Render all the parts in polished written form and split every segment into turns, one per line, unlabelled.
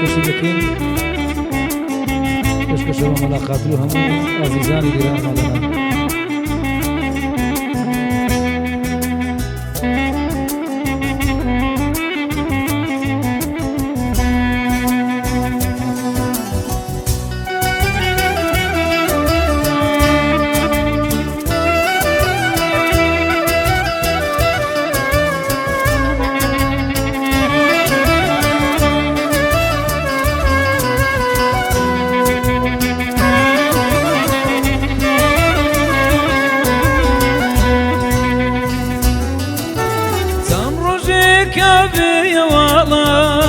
پێشکەشی دەکەین پێشکەشەوە مەلاقات و هەموو ئازیزانی گران ماڵەمان
كابي والله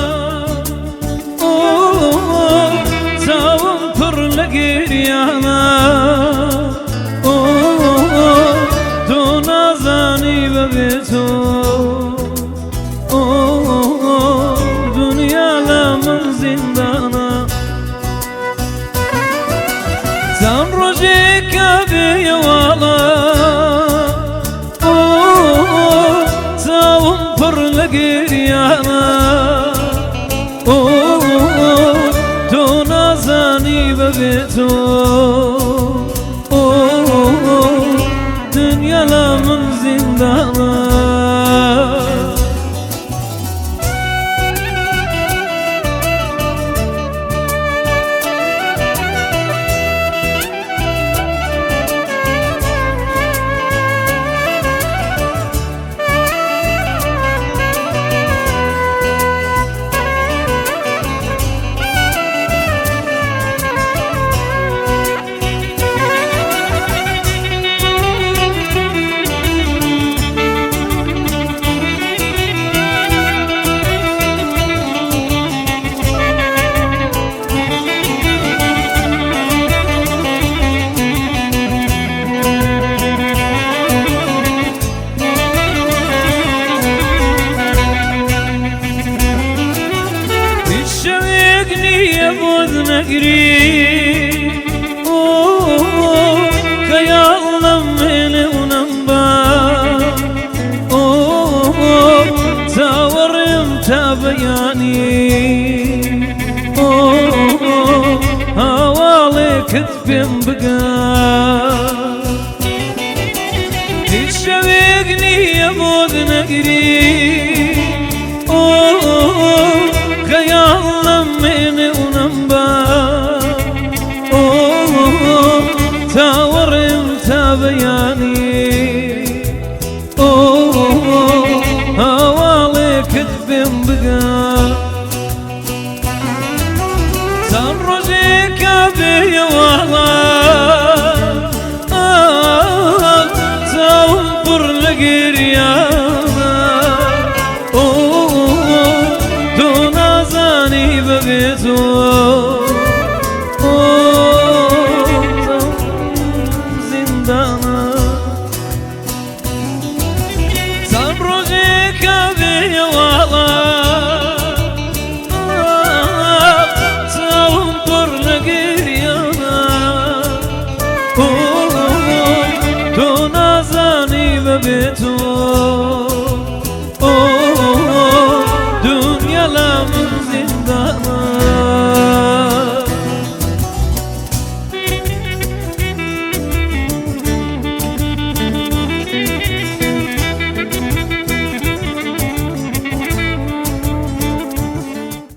زاوم پر لقيريانا دون ازاني ببيتو دنيا لا من زندانا زام روجي كابي والله لقيريانا دون ازاني ببيتو دنيا لا من زندانا نقري كيا الله من ونبا زاور متابياني هوالي كتب بقى تشوقني يا بود نقري كيا الله من ونبا تاور متابياني هوالي كتب بقى سنرجي كابي والله تاور لقيريانا دون ازاني ببيتو دون ازاني ببيتو